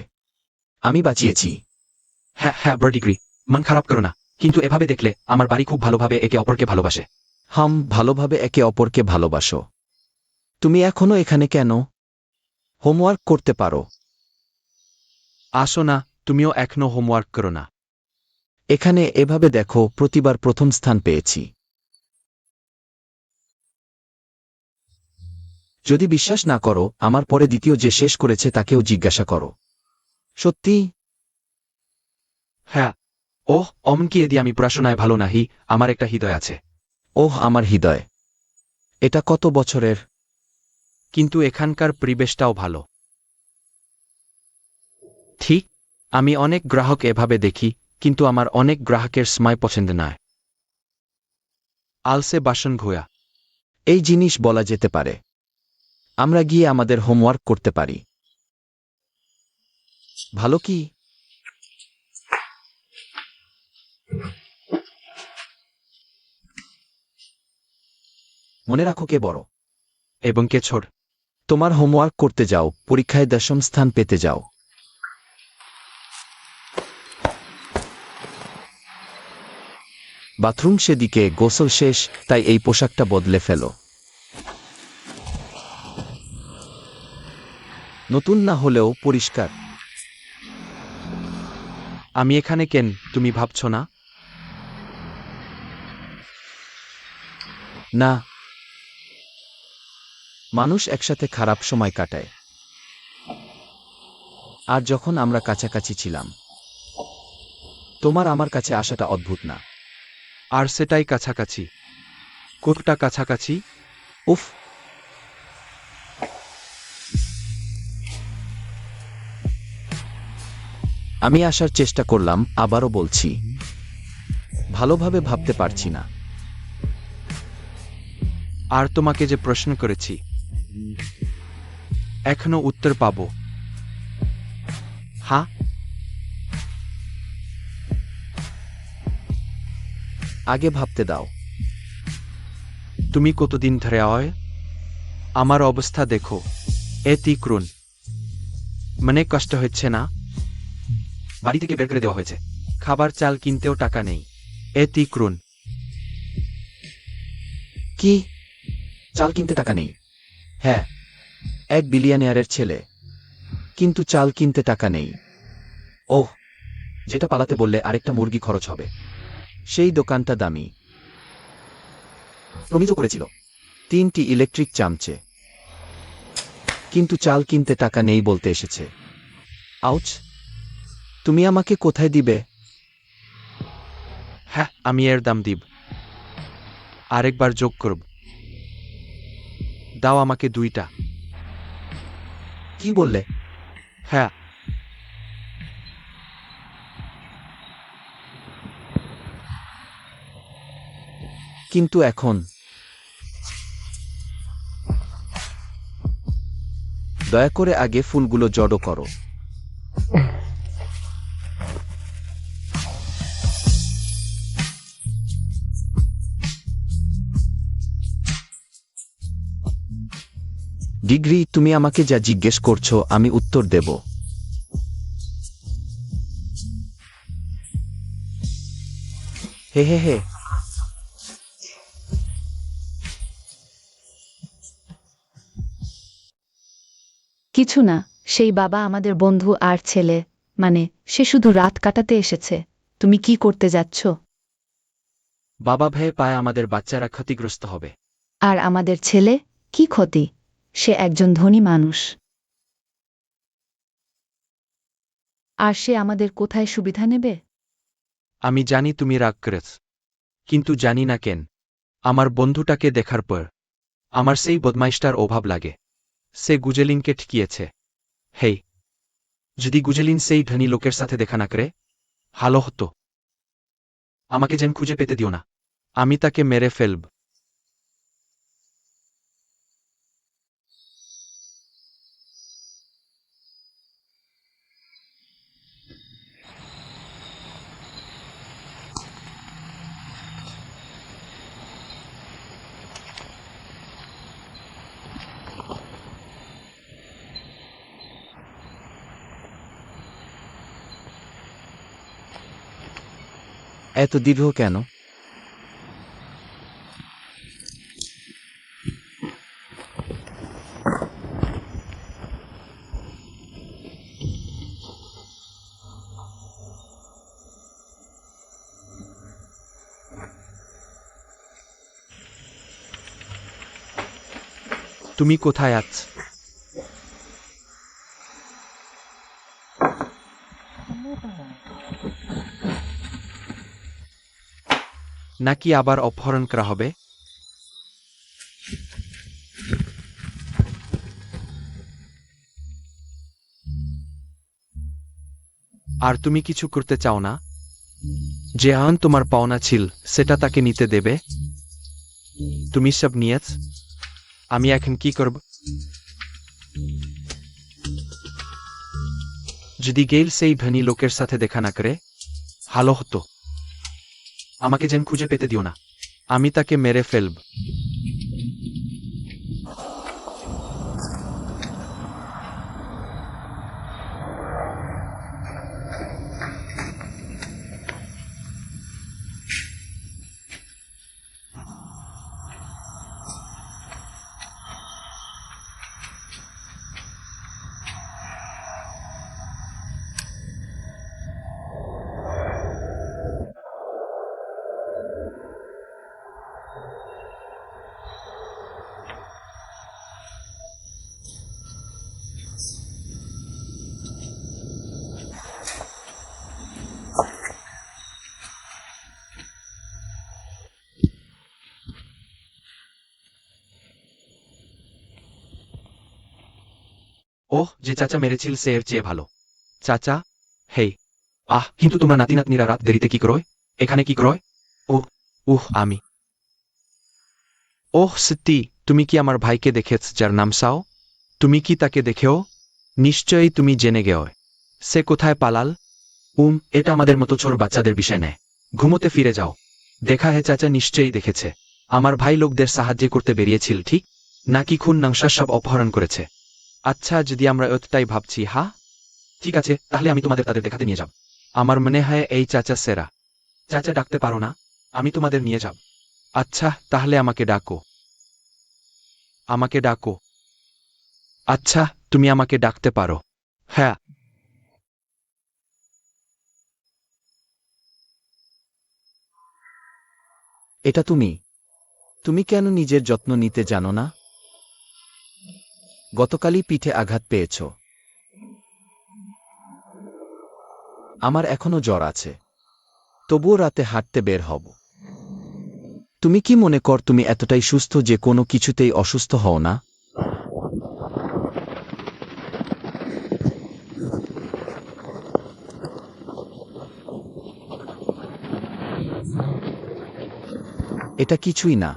আমি বাঁচিয়েছি। হ্যাঁ হ্যাঁ, বার্ডিগ্রি, মন খারাপ করো না, কিন্তু এভাবে দেখলে আমার বাড়ি খুব ভালোভাবে একে অপরকে ভালোবাসে। ভালোভাবে একে অপরকে ভালোবাসো। তুমি এখনো এখানে কেন? হোমওয়ার্ক করতে পারো। আসো না, তুমিও এখনো হোমওয়ার্ক করো না। এখানে এভাবে দেখো, প্রতিবার প্রথম স্থান পেয়েছি। যদি বিশ্বাস না করো, আমার পরে দ্বিতীয় যে শেষ করেছে তাকেও জিজ্ঞাসা করো। সত্যি? হ্যাঁ। ওহ, অমনকি এদি আমি পড়াশোনায় ভালো নাহি, আমার একটা হৃদয় আছে। ওহ, আমার হৃদয়। এটা কত বছরের? কিন্তু এখানকার পরিবেশটাও ভালো। ঠিক, আমি অনেক গ্রাহক এভাবে দেখি, কিন্তু আমার অনেক গ্রাহকের সময় পছন্দ নয়। আলসে বাসন ঘোয়া। এই জিনিস বলা যেতে পারে। আমরা গিয়ে আমাদের হোমওয়ার্ক করতে পারি। ভালো কি? মনে রাখো কে বড় এবং কে ছোট। তোমার হোমওয়ার্ক করতে যাও, পরীক্ষায় 10ম স্থান পেতে যাও। বাথরুম সেদিকে, গোসল শেষ, তাই এই পোশাকটা বদলে ফেলো। নতুন না হলেও পরিষ্কার। আমি এখানে কেন, তুমি ভাবছ না? না, মানুষ একসাথে খারাপ সময় কাটায়। আর যখন আমরা কাছাকাছি ছিলাম, তোমার আমার কাছে আসাটা অদ্ভুত না? আর সেটাই কাছাকাছি। কোটটা কাছাকাছি। উফ। আমি আসার চেষ্টা করলাম, আবারও বলছি। ভালোভাবে ভাবতে পারছি না। আর তোমাকে যে প্রশ্ন করেছি, এখনো উত্তর পাবো। হ্যাঁ। আগে ভাবতে দাও। তুমি কতদিন ধরে হয়? আমার অবস্থা দেখো, এ তিক্রুন। মানে কষ্ট হচ্ছে না? বাড়ি থেকে বের করে দেওয়া হয়েছে, খাবার চাল কিনতেও টাকা নেই। এ তিক্রুন। কি? চাল কিনতে টাকা নেই? হ্যাঁ, এক বিলিয়নিয়ারের ছেলে, কিন্তু চাল কিনতে টাকা নেই। ওহ, যেটা পালাতে বললে আরেকটা মুরগি খরচ হবে। সেই দোকানটা দামি। প্রমিত করেছিল 3টি ইলেকট্রিক চামচে, কিন্তু চাল কিনতে টাকা নেই বলতে এসেছে। আউচ। তুমি আমাকে কোথায় দিবে? হ্যাঁ, আমি এর দাম দিব। আরেকবার যোগ করব। দাও আমাকে 2টা। কি বললে? হ্যাঁ। কিন্তু এখন? দয়া করে আগে ফুলগুলো জড়ো করো। ডিগ্রি, তুমি আমাকে যা জিজ্ঞেস করছো আমি উত্তর দেব। হে হে হে। কিছু না, সেই বাবা আমাদের বন্ধু আর ছেলে, মানে সে শুধু রাত কাটাতে এসেছে। তুমি কি করতে যাচ্ছ? বাবা ভয়ে পায় আমাদের বাচ্চারা ক্ষতিগ্রস্ত হবে। আর আমাদের ছেলে? কি ক্ষতি? সে একজন ধনী মানুষ। আর সে আমাদের কোথায় সুবিধা নেবে? আমি জানি তুমি রাগ করেছ, কিন্তু জানি না কেন। আমার বন্ধুটাকে দেখার পর আমার সেই বদমাইশটার অভাব লাগে। সে গুজেলিনকে ঠকিয়েছে। হেই, যদি গুজেলিন সেই ধনী লোকের সাথে দেখা না করে, ভালো হতো। আমাকে যেন খুঁজে পেতে দিও না, আমি তাকে মেরে ফেলব। এত দীর্ঘ কেন? তুমি কোথায় আছ? নাকি আবার অপহরণ করা হবে? আর তুমি কিছু করতে চাও না? যে আইন তোমার পাওনা ছিল সেটা তাকে নিতে দেবে? তুমি সব নিয়েছ, আমি এখন কি করব? যদি গেইল সেই ধনী লোকের সাথে দেখা না করে ভালো হতো। আমাকে যেন খুঁজে পেতে দিও না, আমি তাকে মেরে ফেলব। ওহ, যে চাচা মেরেছিল সে এর চেয়ে ভালো। চাচা, হেই। কিন্তু তোমরা নাতি নাতনিরা রাত দেরিতে কি করয়? এখানে কি করয়? আমি। ওহ সত্যি, তুমি কি আমার ভাইকে দেখেছ যার নাম সাও? তুমি কি তাকে দেখেও? নিশ্চয়ই তুমি জেনে গেও। সে কোথায় পালাল? এটা আমাদের মতো ছোট বাচ্চাদের বিষয় নেয়। ঘুমোতে ফিরে যাও। দেখা হে চাচা নিশ্চয়ই দেখেছে। আমার ভাই লোকদের সাহায্য করতে বেরিয়েছিল, ঠিক নাকি খুন নংসা সব অপহরণ করেছে? আচ্ছা, যদি আমরা ওটাই ভাবছি, ঠিক আছে, তাহলে আমি তোমাদের তাদের দেখাতে নিয়ে যাব। আমার মনে হয় এই চাচা সেরা। চাচা ডাকতে পারো না? আমি তোমাদের নিয়ে যাব। আচ্ছা, তাহলে আমাকে ডাকো। আমাকে ডাকো। আচ্ছা, তুমি আমাকে ডাকতে পারো। হ্যাঁ। এটা তুমি? তুমি কেন নিজের যত্ন নিতে জানো না? গতকালই পিঠে আঘাত পেয়েছ। আমার এখনো জ্বর আছে, তবুও রাতে হাঁটতে বের হব। তুমি কি মনে কর তুমি এতটাই সুস্থ যে কোনো কিছুতেই অসুস্থ হও না? এটা কিছুই না।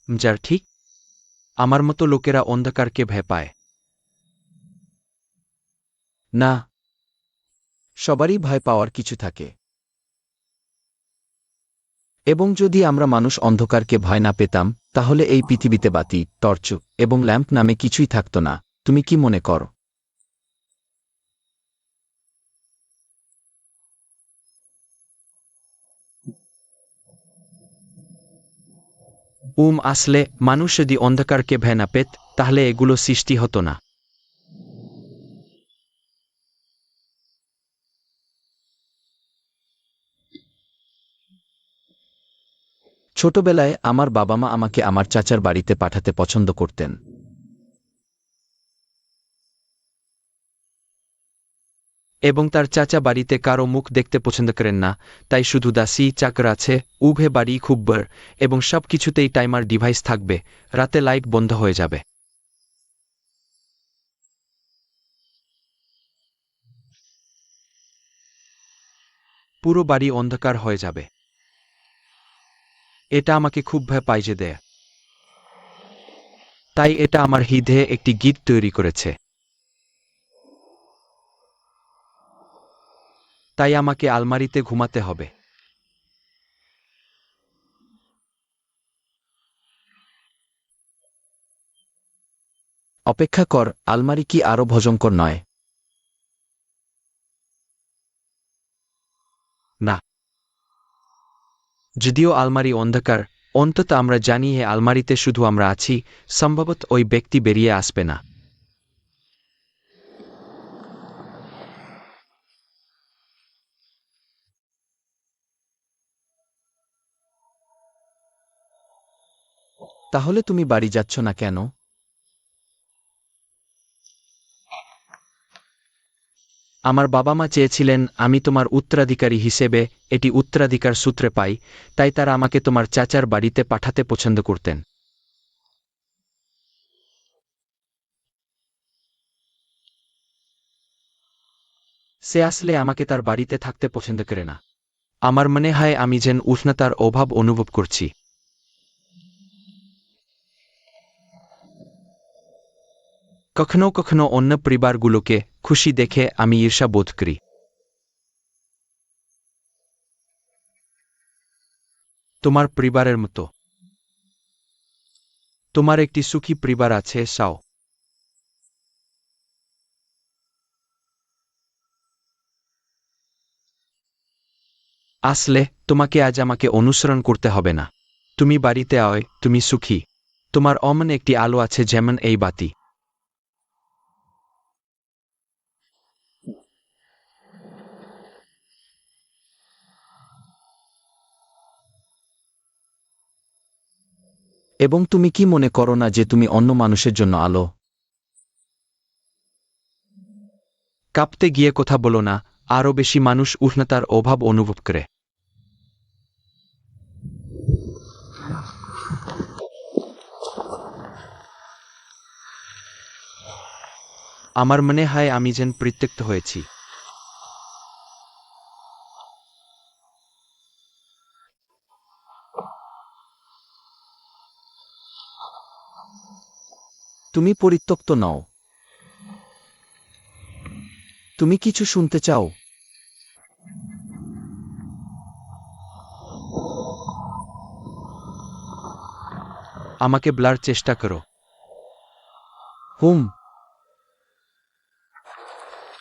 যার ঠিক আমার মতো লোকেরা অন্ধকারকে ভয় পায়। না, সবারই ভয় পাওয়ার কিছু থাকে। এবং যদি আমরা মানুষ অন্ধকারকে ভয় না পেতাম, তাহলে এই পৃথিবীতে বাতি, টর্চ এবং ল্যাম্প নামে কিছুই থাকত না। তুমি কি মনে করো? আসলে মানুষ যদি অন্ধকারকে ভয় না পেত, তাহলে এগুলো সৃষ্টি হতো না। ছোটবেলায় আমার বাবা মা আমাকে আমার চাচার বাড়িতে পাঠাতে পছন্দ করতেন। এবং তার চাচা বাড়িতে কারো মুখ দেখতে পছন্দ করেন না, তাই শুধু দাসী চাকর আছে। উভে বাড়ি খুব বড় এবং সব কিছুতেই টাইমার ডিভাইস থাকবে। রাতে লাইট বন্ধ হয়ে যাবে। পুরো বাড়ি অন্ধকার হয়ে যাবে। এটা আমাকে খুব ভয় পাইয়ে দেয়। তাই এটা আমার হৃদয়ে একটি গীত তৈরি করেছে। তাই আমাকে আলমারিতে ঘুমাতে হবে। অপেক্ষা কর, আলমারি কি আরো ভয়ঙ্কর নয়? না। যদিও আলমারি অন্ধকার, অন্তত আমরা জানি এই আলমারিতে শুধু আমরা আছি। সম্ভবত ওই ব্যক্তি বেরিয়ে আসবে না। তাহলে তুমি বাড়ি যাচ্ছ না কেন? আমার বাবা মা চেয়েছিলেন আমি তোমার উত্তরাধিকারী হিসেবে এটি উত্তরাধিকার সূত্রে পাই, তাই তারা আমাকে তোমার চাচার বাড়িতে পাঠাতে পছন্দ করতেন। সে আসলে আমাকে তার বাড়িতে থাকতে পছন্দ করে না। আমার মনে হয় আমি যেন উষ্ণতার অভাব অনুভব করছি। কখনো কখনো অন্য পরিবারগুলোকে খুশি দেখে আমি ঈর্ষা বোধ করি। তোমার পরিবারের মতো। তোমার একটি সুখী পরিবার আছে, সাও। আসলে তোমাকে আজ আমাকে অনুসরণ করতে হবে না। তুমি বাড়িতে আয়, তুমি সুখী। তোমার অমন একটি আলো আছে যেমন এই বাতি। এবং তুমি কি মনে করো না যে তুমি অন্য মানুষের জন্য আলো? কাঁপতে গিয়ে কথা বলো না, আরও বেশি মানুষ উষ্ণতার অভাব অনুভব করে। আমার মনে হয় আমি যেন পরিত্যক্ত হয়েছি। তুমি পরিত্যক্ত নও। তুমি কিছু শুনতে চাও? আমাকে বলার চেষ্টা করো। হুম,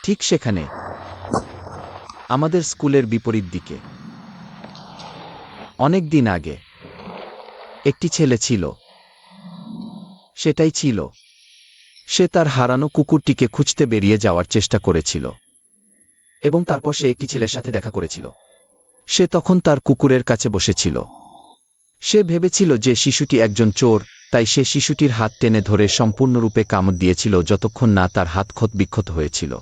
ঠিক সেখানে, আমাদের স্কুলের বিপরীত দিকে। অনেক দিন আগে একটি ছেলে ছিল। সেটাই ছিল। সে তার হারানো কুকুরটিকে খুঁজতে বেরিয়ে যাওয়ার চেষ্টা করেছিল। এবং তারপর সে একটি ছেলের সাথে দেখা করেছিল। সে তখন তার কুকুরের কাছে বসেছিল। সে ভেবেছিল যে শিশুটি একজন চোর, তাই সে শিশুটির হাত টেনে ধরে সম্পূর্ণরূপে কামড় দিয়েছিল যতক্ষণ না তার হাত ক্ষতবিক্ষত হয়েছিল।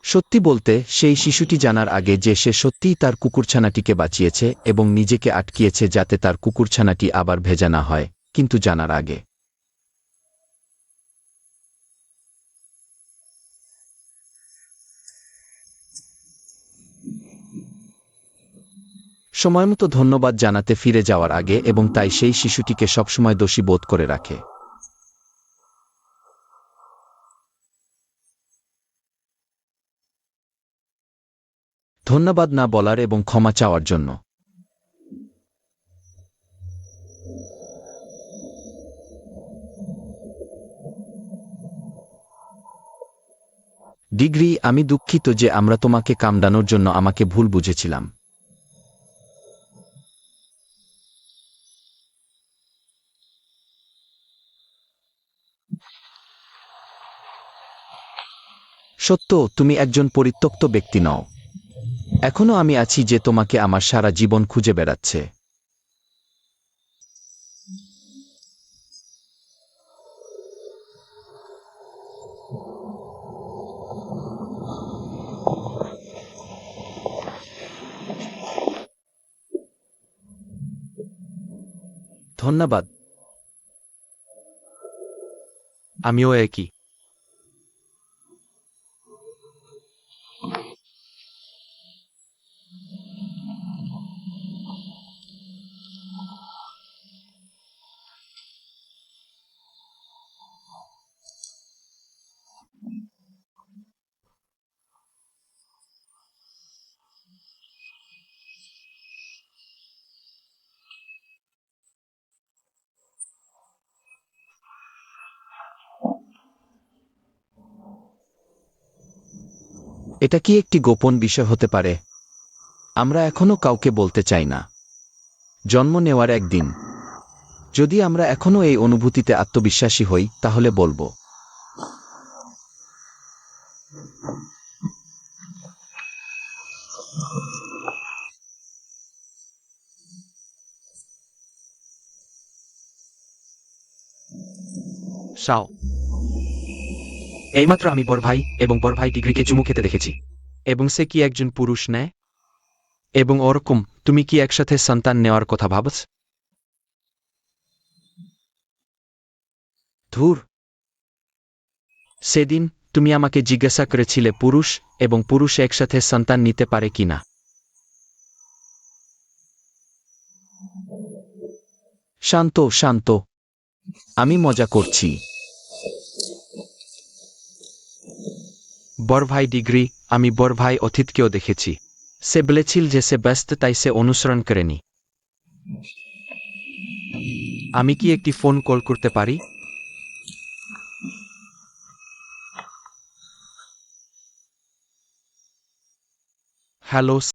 সত্যি বলতে, সেই শিশুটি জানার আগে যে সে সত্যিই তার কুকুরছানাটিকে বাঁচিয়েছে এবং নিজেকে আটকিয়েছে যাতে তার কুকুরছানাটি আবার ভেজা না হয়, কিন্তু জানার আগে। সময়মতো ধন্যবাদ জানাতে ফিরে যাওয়ার আগে, এবং তাই সেই শিশুটিকে সবসময় দোষী বোধ করে রাখে। ধন্যবাদ না বলার এবং ক্ষমা চাওয়ার জন্য। ডিগ্রি, আমি দুঃখিত যে আমরা তোমাকে কামড়ানোর জন্য আমাকে ভুল বুঝেছিলাম। সত্য, তুমি একজন পরিত্যক্ত ব্যক্তি নও। এখনো আমি আছি যে তোমাকে আমার সারা জীবন খুঁজে বেড়াচ্ছে। ধন্যবাদ। আমিও একই। এটা কি একটি গোপন বিষয় হতে পারে? আমরা এখনো কাউকে বলতে চাই না। জন্ম নেওয়ার একদিন, যদি আমরা এখনো এই অনুভূতিতে আত্মবিশ্বাসী হই, তাহলে বলবো। সাও এইমাত্র আমি বড় ভাই এবং বড় ভাই ডিগ্রিকে চুমু খেতে দেখেছি। এবং সে কি একজন পুরুষ নেয়? এবং ওরকম তুমি কি একসাথে সন্তান নেওয়ার কথা ভাবছ? ধুর, সেদিন তুমি আমাকে জিজ্ঞাসা করেছিলে পুরুষ এবং পুরুষ একসাথে সন্তান নিতে পারে কিনা। শান্ত শান্ত, আমি মজা করছি। বড় ভাই ডিগ্রি, আমি বড় ভাই অতীতকেও দেখেছি। সে বলেছিল যে সে ব্যস্ত, তাই সে অনুসরণ করেনি। আমি কি একটি ফোন কল করতে পারি? হ্যালো